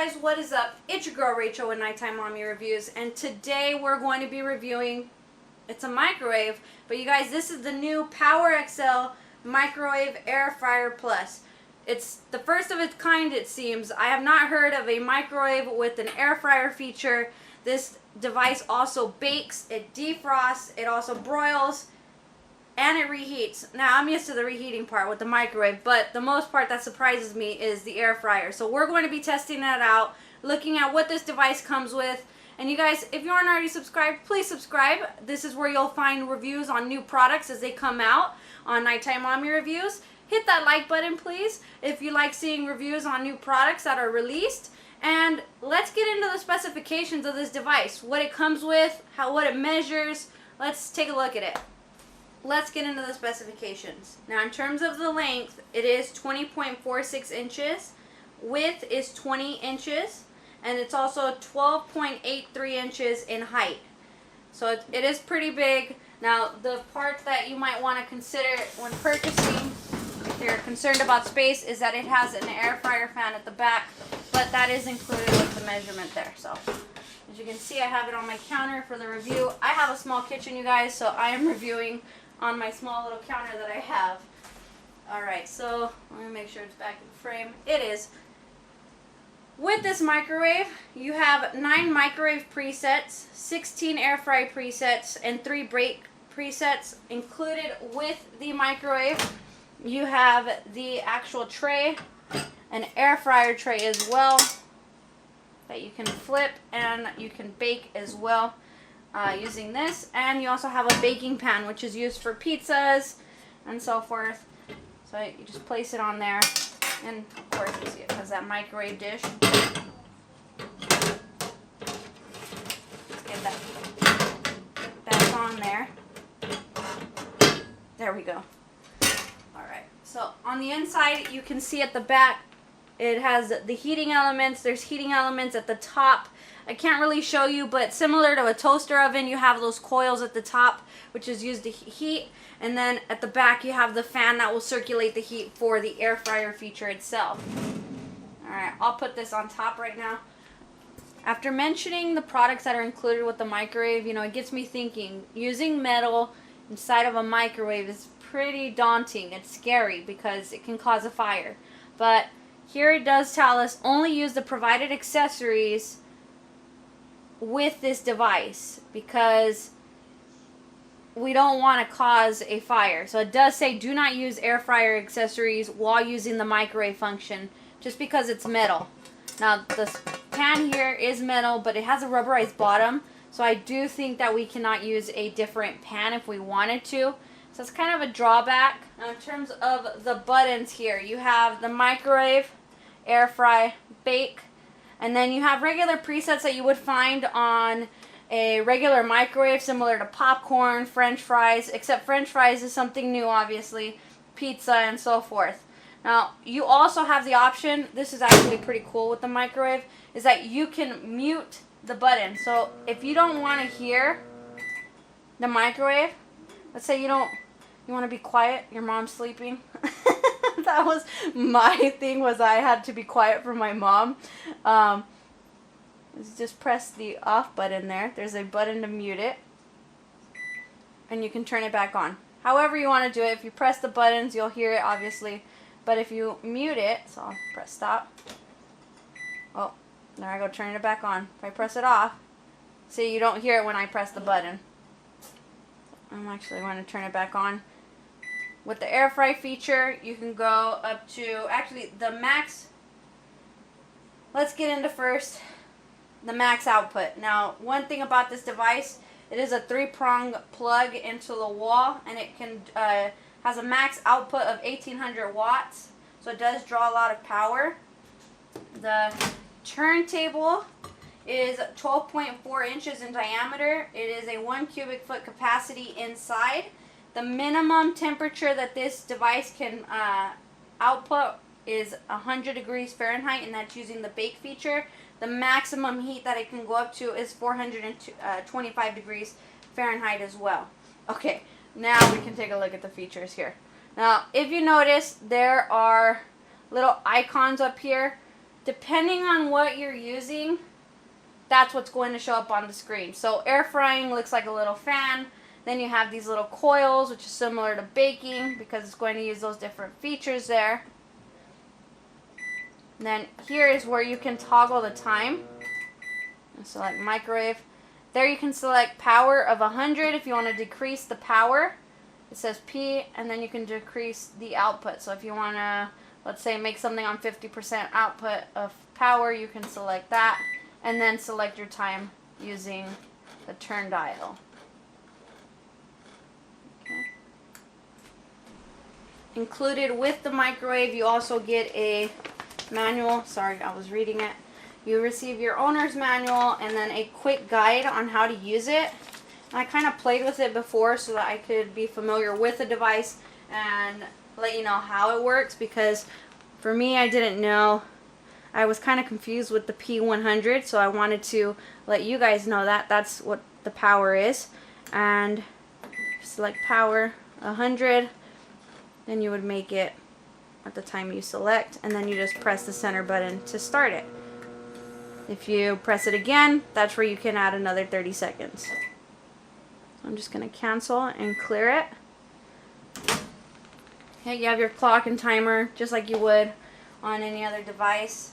guys, what is up? It's your girl Rachel with Nighttime Mommy Reviews, and today we're going to be reviewing, it's a microwave, but you guys, this is the new Power XL Microwave Air Fryer Plus. It's the first of its kind, it seems. I have not heard of a microwave with an air fryer feature. This device also bakes, it defrosts, it also broils, and it reheats. Now, I'm used to the reheating part with the microwave, but the most part that surprises me is the air fryer. So we're going to be testing that out, looking at what this device comes with. And you guys, if you aren't already subscribed, please subscribe. This is where you'll find reviews on new products as they come out on Nighttime Mommy Reviews. Hit that like button, please, if you like seeing reviews on new products that are released. And let's get into the specifications of this device, what it comes with, what it measures. Let's take a look at it. Let's get into the specifications. Now, in terms of the length, it is 20.46 inches. Width is 20 inches. And it's also 12.83 inches in height. So it is pretty big. Now, the part that you might want to consider when purchasing, if you're concerned about space, is that it has an air fryer fan at the back. But that is included with the measurement there. So, as you can see, I have it on my counter for the review. I have a small kitchen, you guys, so I am reviewing on my small little counter that I have. Alright, so let me make sure it's back in the frame. It is. With this microwave, you have 9 microwave presets, 16 air fry presets, and 3 bake presets. Included with the microwave, you have the actual tray, an air fryer tray as well, that you can flip and you can bake as well. Using this, and you also have a baking pan, which is used for pizzas and so forth. So you just place it on there, and of course you see it has that microwave dish. Let's get that on there. There we go. Alright, so on the inside you can see at the back it has the heating elements. There's heating elements at the top. I can't really show you, but similar to a toaster oven, you have those coils at the top, which is used to heat. And then at the back, you have the fan that will circulate the heat for the air fryer feature itself. Alright, I'll put this on top right now. After mentioning the products that are included with the microwave, you know, it gets me thinking, using metal inside of a microwave is pretty daunting. It's scary because it can cause a fire. But here it does tell us only use the provided accessories with this device because we don't want to cause a fire. So it does say do not use air fryer accessories while using the microwave function just because it's metal. Now the pan here is metal, but it has a rubberized bottom, so I do think that we cannot use a different pan if we wanted to. So it's kind of a drawback. Now in terms of the buttons here, you have the microwave, air fry, bake, and then you have regular presets that you would find on a regular microwave, similar to popcorn, french fries, except french fries is something new, obviously, pizza, and so forth. Now, you also have the option, this is actually pretty cool with the microwave, is that you can mute the button. So, if you don't want to hear the microwave, let's say you want to be quiet, your mom's sleeping. That was my thing, was I had to be quiet for my mom. Just press the off button there. There's a button to mute it. And you can turn it back on. However you want to do it. If you press the buttons, you'll hear it, obviously. But if you mute it, so I'll press stop. Oh, there I go, turning it back on. If I press it off, see, you don't hear it when I press the button. I'm actually going to turn it back on. With the air fry feature, you can go up to, actually the max, let's get into first the max output. Now, one thing about this device, it is a 3-prong plug into the wall, and it can has a max output of 1800 watts, so it does draw a lot of power. The turntable is 12.4 inches in diameter. It is a 1 cubic foot capacity inside. The minimum temperature that this device can output is 100 degrees Fahrenheit, and that's using the bake feature. The maximum heat that it can go up to is 425 degrees Fahrenheit as well. Okay, now we can take a look at the features here. Now, if you notice, there are little icons up here. depending on what you're using, that's what's going to show up on the screen. So air frying looks like a little fan. Then you have these little coils, which is similar to baking because it's going to use those different features there. And then here is where you can toggle the time. Select microwave. There you can select power of 100 if you want to decrease the power. It says P, and then you can decrease the output. So if you want to, let's say, make something on 50% output of power, you can select that. And then select your time using the turn dial. Okay. Included with the microwave, you also get a manual. Sorry, I was reading it. You receive your owner's manual and then a quick guide on how to use it. And I kind of played with it before so that I could be familiar with the device and let you know how it works, because for me, I didn't know. I was kind of confused with the P100, so I wanted to let you guys know that that's what the power is. And select power 100, then you would make it at the time you select, and then you just press the center button to start it. If you press it again, that's where you can add another 30 seconds. So I'm just going to cancel and clear it. Okay, you have your clock and timer just like you would on any other device.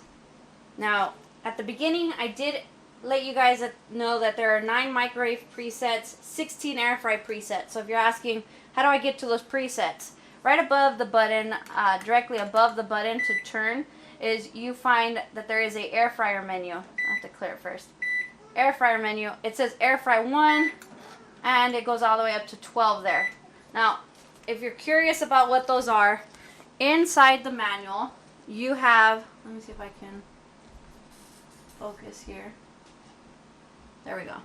Now, at the beginning, I did let you guys know that there are 9 microwave presets, 16 air fry presets. So if you're asking, how do I get to those presets? Right above the button, directly above the button to turn, is you find that there is a air fryer menu. I have to clear it first. Air fryer menu. It says air fry 1, and it goes all the way up to 12 there. Now, if you're curious about what those are, inside the manual, you have, let me see if I can focus here. There we go.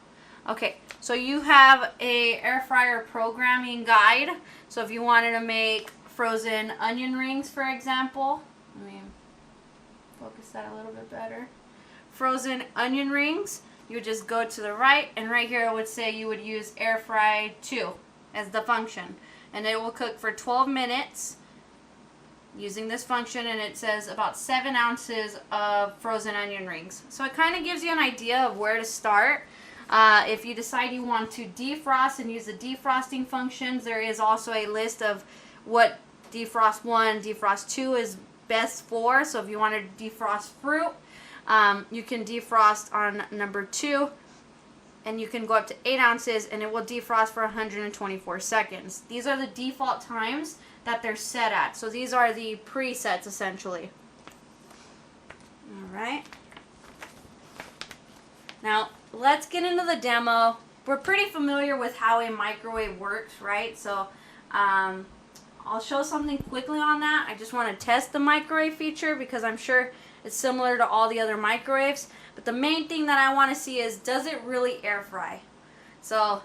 Okay, so you have a air fryer programming guide. So if you wanted to make frozen onion rings, for example, let me focus that a little bit better. Frozen onion rings, you would just go to the right, and right here it would say you would use air fry 2 as the function, and it will cook for 12 minutes using this function, and it says about 7 ounces of frozen onion rings. So it kind of gives you an idea of where to start. If you decide you want to defrost and use the defrosting functions, there is also a list of what defrost 1, defrost 2 is best for. So if you want to defrost fruit, you can defrost on number 2, and you can go up to 8 ounces, and it will defrost for 124 seconds. These are the default times that they're set at. So these are the presets essentially. Alright. Now let's get into the demo. We're pretty familiar with how a microwave works, right? So I'll show something quickly on that. I just want to test the microwave feature because I'm sure it's similar to all the other microwaves. But the main thing that I want to see is, does it really air fry? So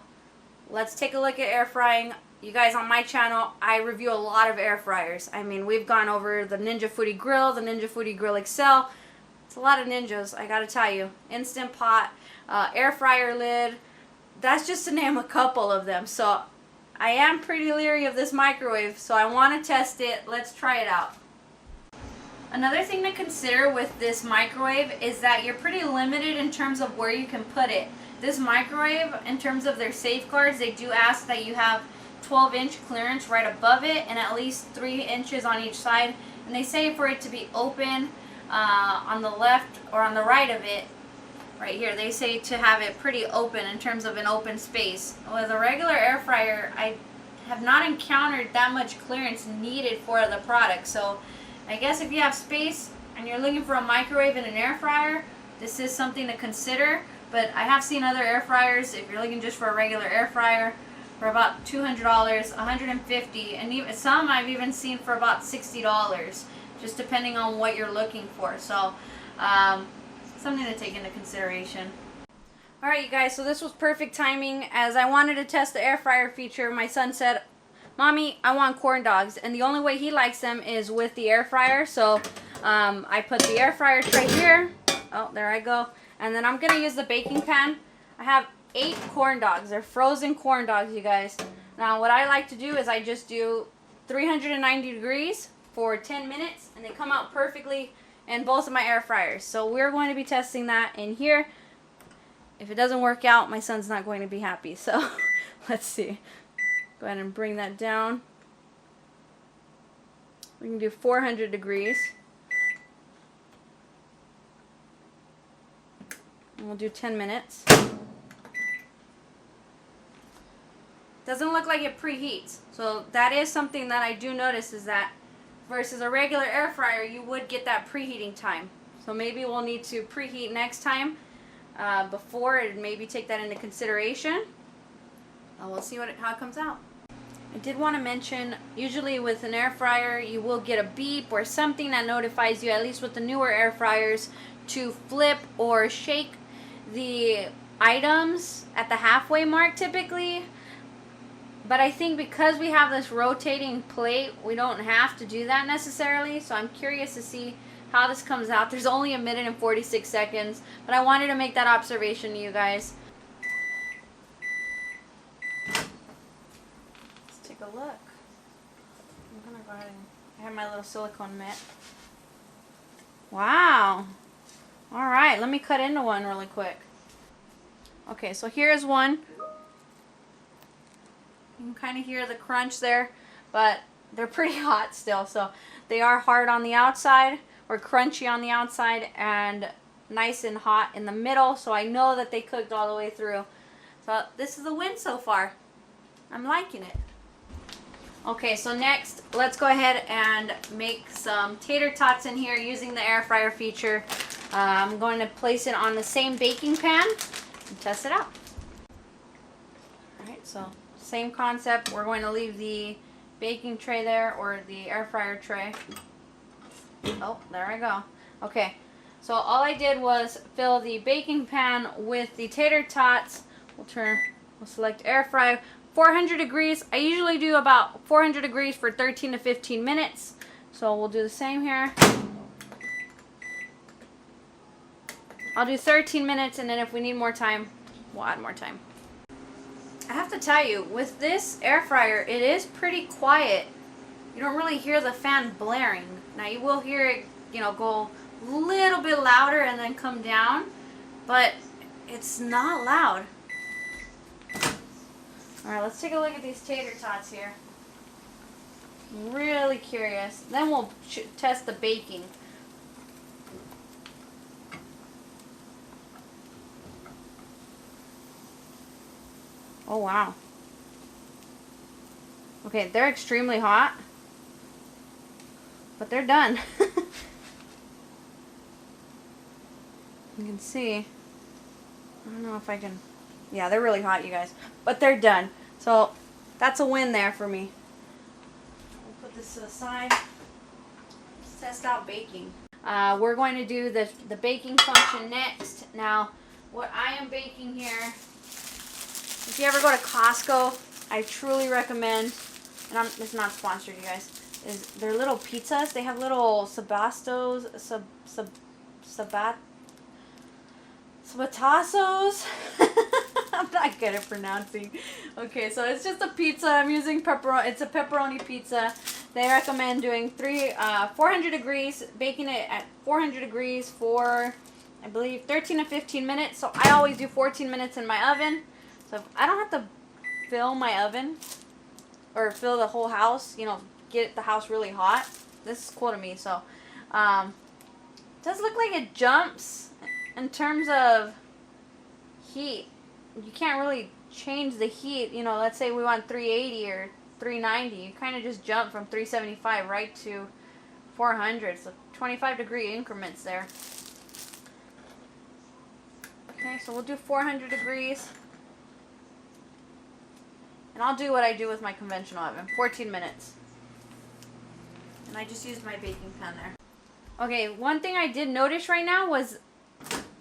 let's take a look at air frying. You guys, on my channel, I review a lot of air fryers. I mean, we've gone over the Ninja Foodie Grill, the Ninja Foodie Grill XL. It's a lot of ninjas, I gotta tell you. Instant Pot, air fryer lid. That's just to name a couple of them. So I am pretty leery of this microwave, so I want to test it. Let's try it out. Another thing to consider with this microwave is that you're pretty limited in terms of where you can put it. This microwave, in terms of their safeguards, they do ask that you have 12-inch clearance right above it and at least 3 inches on each side. And they say for it to be open on the left or on the right of it, right here, they say to have it pretty open in terms of an open space. With a regular air fryer, I have not encountered that much clearance needed for the product. So I guess if you have space and you're looking for a microwave and an air fryer, this is something to consider. But I have seen other air fryers, if you're looking just for a regular air fryer, for about $200, $150, and even some I've even seen for about $60, just depending on what you're looking for. So something to take into consideration. Alright you guys, so this was perfect timing. As I wanted to test the air fryer feature, my son said, "Mommy, I want corn dogs," and the only way he likes them is with the air fryer. So I put the air fryer tray here. Oh, there I go. And then I'm gonna use the baking pan. I have 8 corn dogs. They're frozen corn dogs, you guys. Now what I like to do is I just do 390 degrees for 10 minutes, and they come out perfectly. and both of my air fryers. So we're going to be testing that in here. If it doesn't work out, my son's not going to be happy. So let's see. Go ahead and bring that down. We can do 400 degrees. And we'll do 10 minutes. Doesn't look like it preheats. So that is something that I do notice, is that versus a regular air fryer, you would get that preheating time. So maybe we'll need to preheat next time before, and maybe take that into consideration. We'll see how it comes out. I did want to mention, usually with an air fryer, you will get a beep or something that notifies you, at least with the newer air fryers, to flip or shake the items at the halfway mark typically. But I think because we have this rotating plate, we don't have to do that necessarily. So I'm curious to see how this comes out. There's only 1 minute and 46 seconds, but I wanted to make that observation to you guys. Let's take a look. I'm gonna go ahead and I have my little silicone mitt. Wow. All right, let me cut into one really quick. Okay, so here's one. You can kind of hear the crunch there, but they're pretty hot still. So they are hard on the outside, or crunchy on the outside, and nice and hot in the middle. So I know that they cooked all the way through. So this is a win so far. I'm liking it. Okay, so next, let's go ahead and make some tater tots in here using the air fryer feature. I'm going to place it on the same baking pan and test it out. Alright, so same concept. We're going to leave the baking tray there, or the air fryer tray. Oh, there I go. Okay, so all I did was fill the baking pan with the tater tots. We'll select air fry. 400 degrees. I usually do about 400 degrees for 13 to 15 minutes. So we'll do the same here. I'll do 13 minutes, and then if we need more time, we'll add more time. I have to tell you, with this air fryer, it is pretty quiet. You don't really hear the fan blaring. Now you will hear it, go a little bit louder and then come down, but it's not loud. Alright, let's take a look at these tater tots here. I'm really curious. Then we'll test the baking. Oh wow. Okay, they're extremely hot, but they're done. You can see. I don't know if I can. Yeah, they're really hot, you guys. But they're done. So that's a win there for me. We'll put this to the side. Let's test out baking. We're going to do the baking function next. Now, what I am baking here, if you ever go to Costco, I truly recommend, and it's not sponsored, you guys, is their little pizzas. They have little sabatos, sabatazos. I'm not good at pronouncing. Okay, so it's just a pizza. I'm using pepperoni. It's a pepperoni pizza. They recommend doing 400 degrees, baking it at 400 degrees for, I believe, 13 to 15 minutes. So I always do 14 minutes in my oven. So if I don't have to fill my oven or fill the whole house, get the house really hot. This is cool to me. So it does look like it jumps in terms of heat. You can't really change the heat. Let's say we want 380 or 390. You kind of just jump from 375 right to 400. So 25-degree increments there. Okay, so we'll do 400 degrees. And I'll do what I do with my conventional oven, 14 minutes. And I just used my baking pan there. Okay, one thing I did notice right now was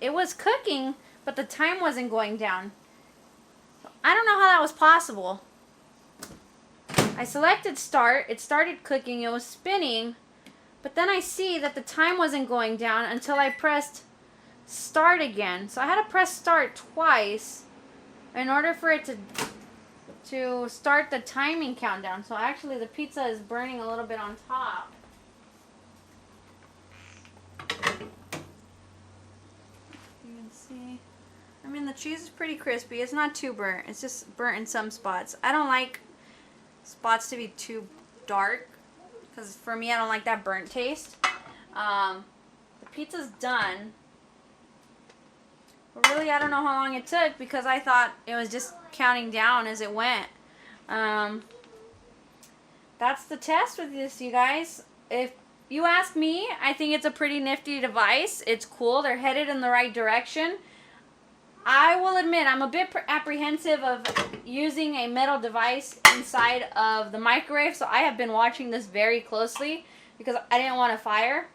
it was cooking, but the time wasn't going down. I don't know how that was possible. I selected start, it started cooking, it was spinning, but then I see that the time wasn't going down until I pressed start again. So I had to press start twice in order for it to start the timing countdown. So actually the pizza is burning a little bit on top. See, I mean the cheese is pretty crispy. It's not too burnt. It's just burnt in some spots. I don't like spots to be too dark because for me I don't like that burnt taste. The pizza's done. But really I don't know how long it took because I thought it was just counting down as it went. That's the test with this, you guys. If you ask me, I think it's a pretty nifty device. It's cool. They're headed in the right direction. I will admit I'm a bit apprehensive of using a metal device inside of the microwave, so I have been watching this very closely because I didn't want to fire.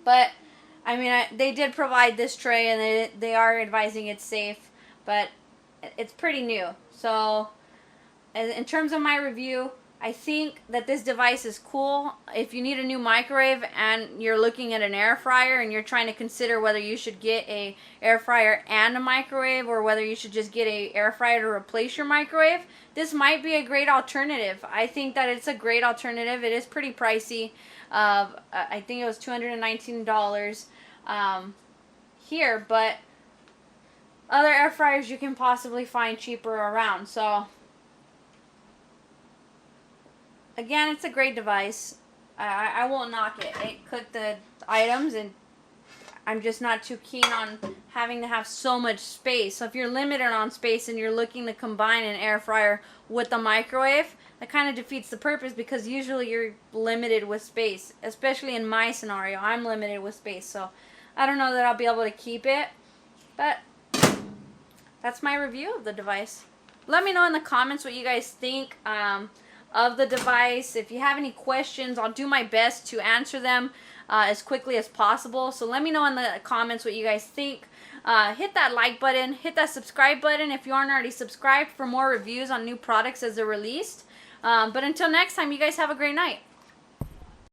But I mean, they did provide this tray and they are advising it's safe, but it's pretty new. So in terms of my review, I think that this device is cool. If you need a new microwave and you're looking at an air fryer and you're trying to consider whether you should get a air fryer and a microwave or whether you should just get a air fryer to replace your microwave, this might be a great alternative. I think that it's a great alternative. It is pretty pricey. I think it was $219 here, but other air fryers you can possibly find cheaper around. So again, it's a great device. I won't knock it. It cooked the items, and I'm just not too keen on having to have so much space. So if you're limited on space and you're looking to combine an air fryer with a microwave, that kind of defeats the purpose because usually you're limited with space. Especially in my scenario, I'm limited with space. So I don't know that I'll be able to keep it, but that's my review of the device. Let me know in the comments what you guys think of the device. If you have any questions, I'll do my best to answer them as quickly as possible. So let me know in the comments what you guys think. Hit that like button, hit that subscribe button if you aren't already subscribed for more reviews on new products as they're released. But until next time, you guys have a great night.